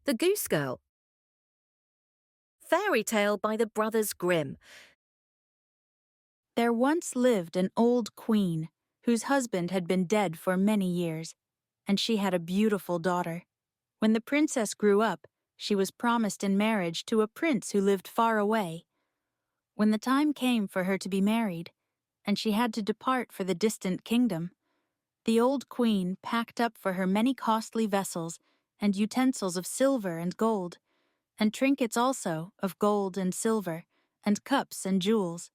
The Goose Girl. Fairy tale by the Brothers Grimm. There once lived an old queen whose husband had been dead for many years, and she had a beautiful daughter. When the princess grew up, she was promised in marriage to a prince who lived far away. When the time came for her to be married, and she had to depart for the distant kingdom, the old queen packed up for her many costly vessels and utensils of silver and gold, and trinkets also of gold and silver, and cups and jewels.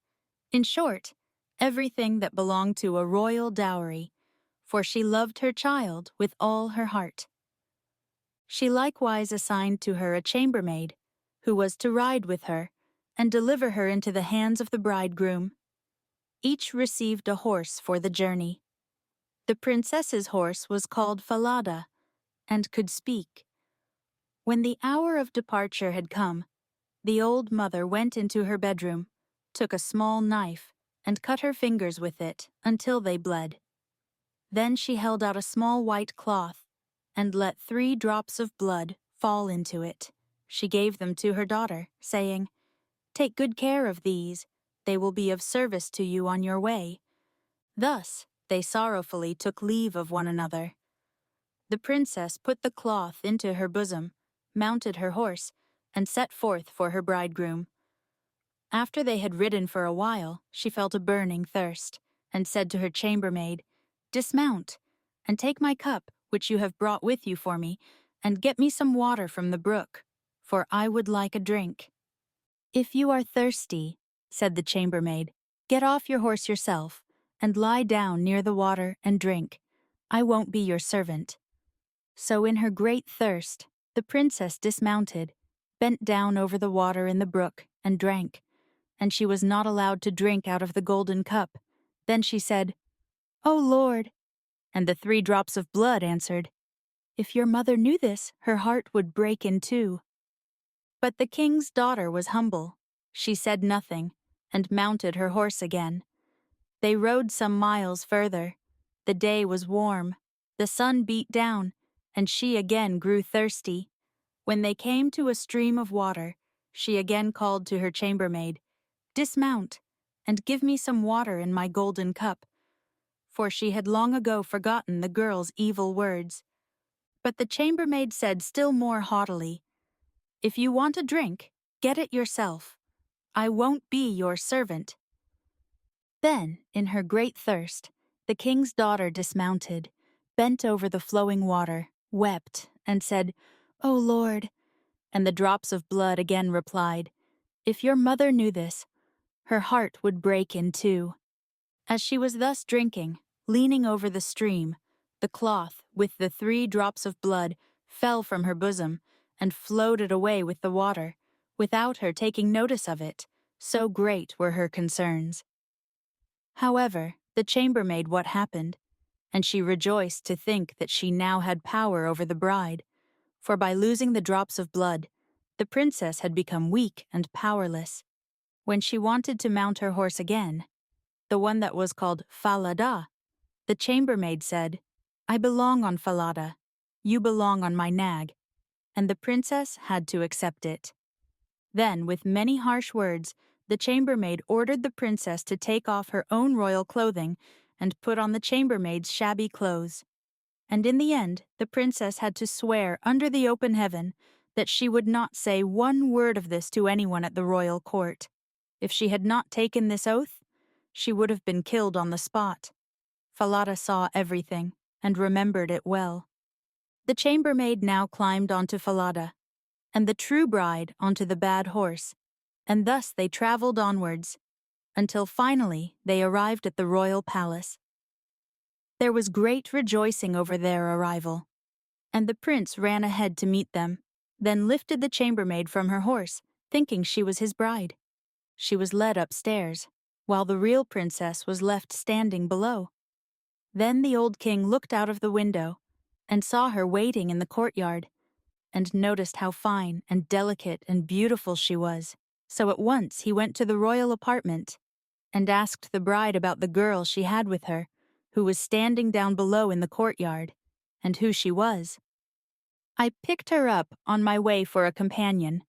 In short, everything that belonged to a royal dowry, for she loved her child with all her heart. She likewise assigned to her a chambermaid, who was to ride with her and deliver her into the hands of the bridegroom. Each received a horse for the journey. The princess's horse was called Falada, and could speak. When the hour of departure had come, the old mother went into her bedroom, took a small knife, and cut her fingers with it until they bled. Then she held out a small white cloth and let 3 drops of blood fall into it. She gave them to her daughter, saying, "Take good care of these. They will be of service to you on your way." Thus they sorrowfully took leave of one another. The princess put the cloth into her bosom, mounted her horse, and set forth for her bridegroom. After they had ridden for a while, she felt a burning thirst, and said to her chambermaid, "Dismount, and take my cup, which you have brought with you for me, and get me some water from the brook, for I would like a drink." "If you are thirsty," said the chambermaid, "get off your horse yourself, and lie down near the water and drink. I won't be your servant." So in her great thirst, the princess dismounted, bent down over the water in the brook, and drank. And she was not allowed to drink out of the golden cup. Then she said, "O Lord!" And the 3 drops of blood answered, "If your mother knew this, her heart would break in two." But the king's daughter was humble. She said nothing, and mounted her horse again. They rode some miles further. The day was warm. The sun beat down, and she again grew thirsty. When they came to a stream of water, she again called to her chambermaid, "Dismount, and give me some water in my golden cup," for she had long ago forgotten the girl's evil words. But the chambermaid said still more haughtily, "If you want a drink, get it yourself. I won't be your servant." Then, in her great thirst, the king's daughter dismounted, bent over the flowing water, wept, and said, "O Lord!" And the drops of blood again replied, "If your mother knew this, her heart would break in two." As she was thus drinking, leaning over the stream, the cloth, with the 3 drops of blood, fell from her bosom, and floated away with the water, without her taking notice of it, so great were her concerns. However, the chambermaid what happened, and she rejoiced to think that she now had power over the bride, for by losing the drops of blood, the princess had become weak and powerless. When she wanted to mount her horse again, the one that was called Falada, the chambermaid said, "I belong on Falada, you belong on my nag," and the princess had to accept it. Then, with many harsh words, the chambermaid ordered the princess to take off her own royal clothing and put on the chambermaid's shabby clothes. And in the end, the princess had to swear under the open heaven that she would not say one word of this to anyone at the royal court. If she had not taken this oath, she would have been killed on the spot. Falada saw everything and remembered it well. The chambermaid now climbed onto Falada, and the true bride onto the bad horse, and thus they traveled onwards, until finally they arrived at the royal palace. There was great rejoicing over their arrival, and the prince ran ahead to meet them, then lifted the chambermaid from her horse, thinking she was his bride. She was led upstairs, while the real princess was left standing below. Then the old king looked out of the window, and saw her waiting in the courtyard, and noticed how fine and delicate and beautiful she was. So at once he went to the royal apartment, and asked the bride about the girl she had with her, who was standing down below in the courtyard, and who she was. I picked her up on my way for a companion.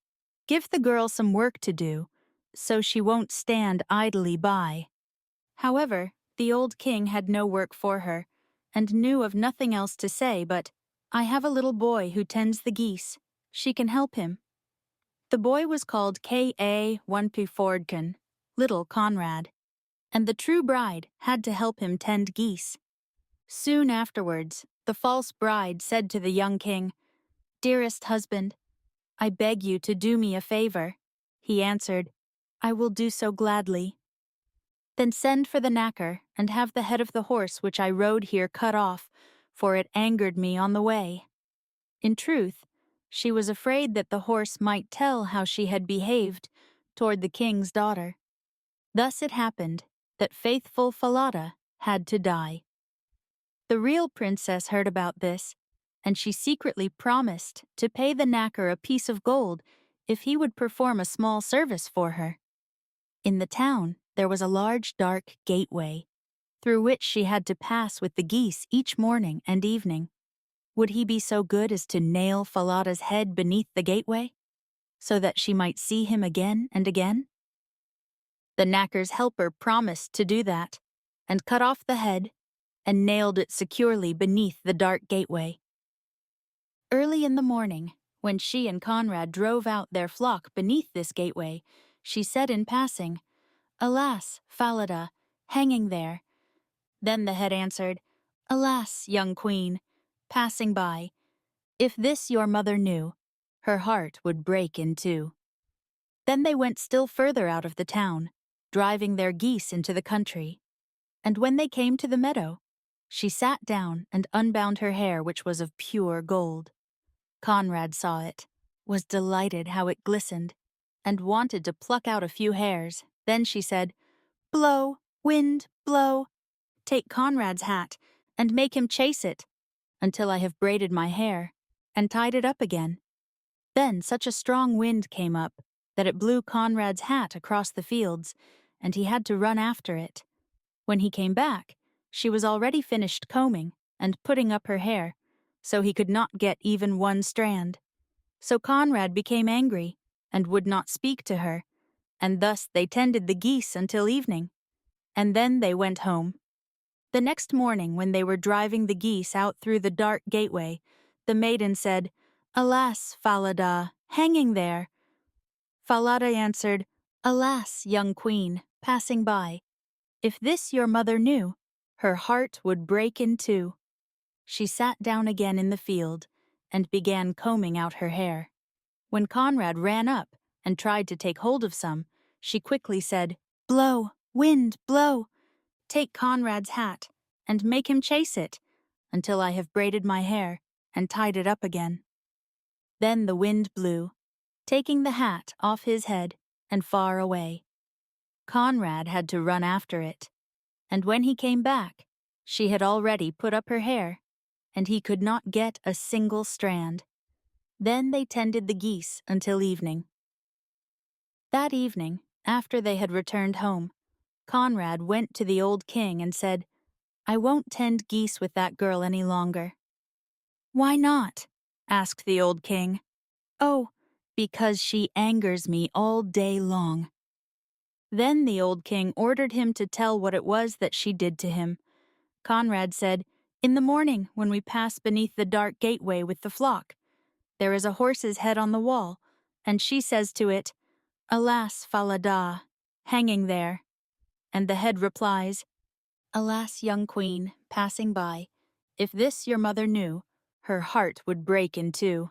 Give the girl some work to do, so she won't stand idly by." However, the old king had no work for her, and knew of nothing else to say but, "I have a little boy who tends the geese. She can help him." The boy was called K.A. Onpifordken, little Conrad, and the true bride had to help him tend geese. Soon afterwards, the false bride said to the young king, "Dearest husband, I beg you to do me a favor." He answered, "I will do so gladly." "Then send for the knacker and have the head of the horse which I rode here cut off, for it angered me on the way." In truth, she was afraid that the horse might tell how she had behaved toward the king's daughter. Thus it happened that faithful Falada had to die. The real princess heard about this, and she secretly promised to pay the knacker a piece of gold if he would perform a small service for her. In the town, there was a large dark gateway, through which she had to pass with the geese each morning and evening. Would he be so good as to nail Falada's head beneath the gateway, so that she might see him again and again? The knacker's helper promised to do that, and cut off the head and nailed it securely beneath the dark gateway. Early in the morning, when she and Conrad drove out their flock beneath this gateway, she said in passing, "Alas, Falada, hanging there." Then the head answered, "Alas, young queen, passing by, if this your mother knew, her heart would break in two." Then they went still further out of the town, driving their geese into the country. And when they came to the meadow, she sat down and unbound her hair, which was of pure gold. Conrad saw it, was delighted how it glistened, and wanted to pluck out a few hairs. Then she said, "Blow, wind, blow. Take Conrad's hat, and make him chase it, until I have braided my hair, and tied it up again." Then such a strong wind came up, that it blew Conrad's hat across the fields, and he had to run after it. When he came back, she was already finished combing and putting up her hair, so he could not get even one strand. So Conrad became angry, and would not speak to her, and thus they tended the geese until evening, and then they went home. The next morning, when they were driving the geese out through the dark gateway, the maiden said, "Alas, Falada, hanging there." Falada answered, "Alas, young queen, passing by, if this your mother knew, her heart would break in two." She sat down again in the field and began combing out her hair. When Conrad ran up and tried to take hold of some, she quickly said, "Blow, wind, blow. Take Conrad's hat and make him chase it, until I have braided my hair and tied it up again." Then the wind blew, taking the hat off his head and far away. Conrad had to run after it, and when he came back, she had already put up her hair, and he could not get a single strand. Then they tended the geese until evening. That evening, after they had returned home, Conrad went to the old king and said, "I won't tend geese with that girl any longer." "Why not?" asked the old king. "Oh, because she angers me all day long." Then the old king ordered him to tell what it was that she did to him. Conrad said, "In the morning, when we pass beneath the dark gateway with the flock, there is a horse's head on the wall, and she says to it, 'Alas, Falada, hanging there.' And the head replies, 'Alas, young queen, passing by, if this your mother knew, her heart would break in two.'"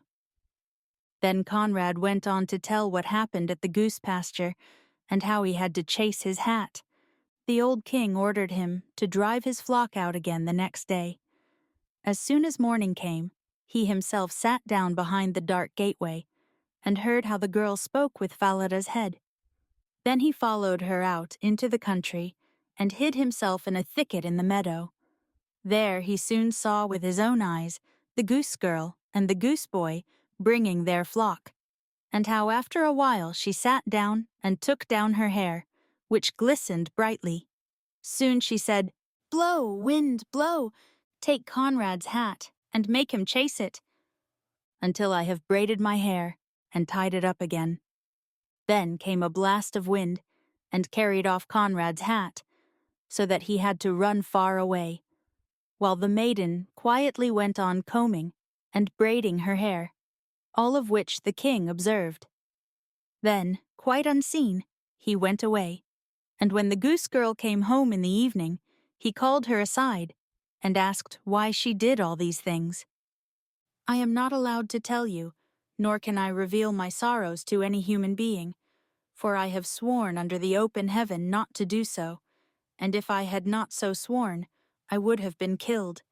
Then Conrad went on to tell what happened at the goose pasture, and how he had to chase his hat. The old king ordered him to drive his flock out again the next day. As soon as morning came, he himself sat down behind the dark gateway, and heard how the girl spoke with Falada's head. Then he followed her out into the country, and hid himself in a thicket in the meadow. There he soon saw with his own eyes the goose girl and the goose boy bringing their flock, and how after a while she sat down and took down her hair, which glistened brightly. Soon she said, "Blow, wind, blow. Take Conrad's hat and make him chase it." until I have braided my hair and tied it up again." Then came a blast of wind and carried off Conrad's hat, so that he had to run far away, while the maiden quietly went on combing and braiding her hair, all of which the king observed. Then, quite unseen, he went away, and when the Goose Girl came home in the evening, he called her aside and asked why she did all these things. "I am not allowed to tell you, nor can I reveal my sorrows to any human being, for I have sworn under the open heaven not to do so, and if I had not so sworn, I would have been killed."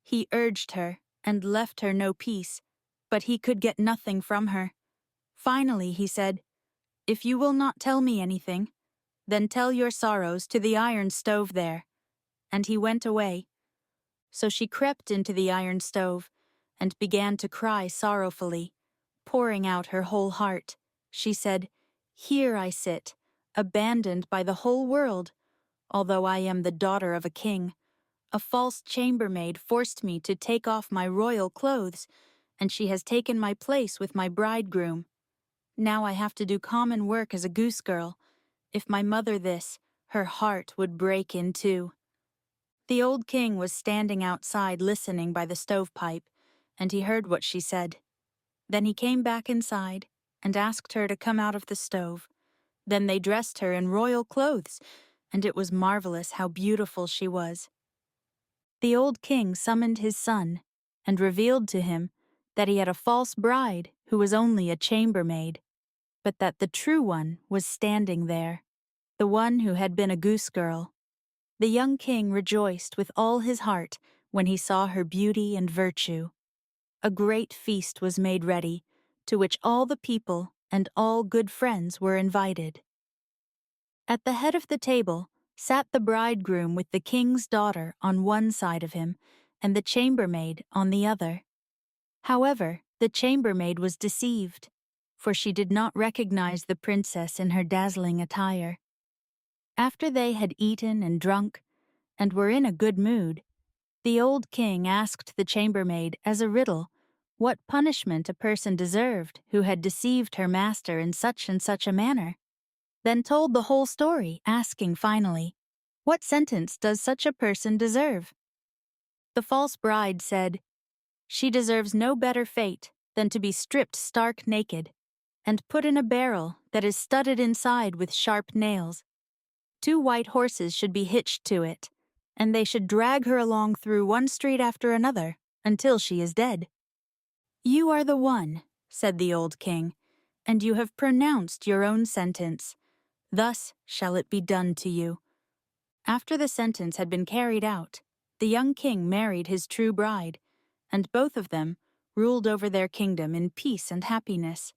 He urged her and left her no peace, but he could get nothing from her. Finally he said, "If you will not tell me anything, then tell your sorrows to the iron stove there." And he went away. So she crept into the iron stove and began to cry sorrowfully, pouring out her whole heart. She said, "Here I sit, abandoned by the whole world. Although I am the daughter of a king, a false chambermaid forced me to take off my royal clothes, and she has taken my place with my bridegroom. Now I have to do common work as a goose girl. If my mother this, her heart would break in two." The old king was standing outside listening by the stovepipe, and he heard what she said. Then he came back inside and asked her to come out of the stove. Then they dressed her in royal clothes, and it was marvelous how beautiful she was. The old king summoned his son and revealed to him that he had a false bride who was only a chambermaid, but that the true one was standing there, the one who had been a goose girl. The young king rejoiced with all his heart when he saw her beauty and virtue. A great feast was made ready, to which all the people and all good friends were invited. At the head of the table sat the bridegroom with the king's daughter on one side of him and the chambermaid on the other. However, the chambermaid was deceived, for she did not recognize the princess in her dazzling attire. After they had eaten and drunk, and were in a good mood, the old king asked the chambermaid as a riddle what punishment a person deserved who had deceived her master in such and such a manner, then told the whole story, asking finally, "What sentence does such a person deserve?" The false bride said, "She deserves no better fate than to be stripped stark naked and put in a barrel that is studded inside with sharp nails. 2 white horses should be hitched to it, and they should drag her along through one street after another until she is dead." "You are the one," said the old king, "and you have pronounced your own sentence. Thus shall it be done to you." After the sentence had been carried out, the young king married his true bride, and both of them ruled over their kingdom in peace and happiness.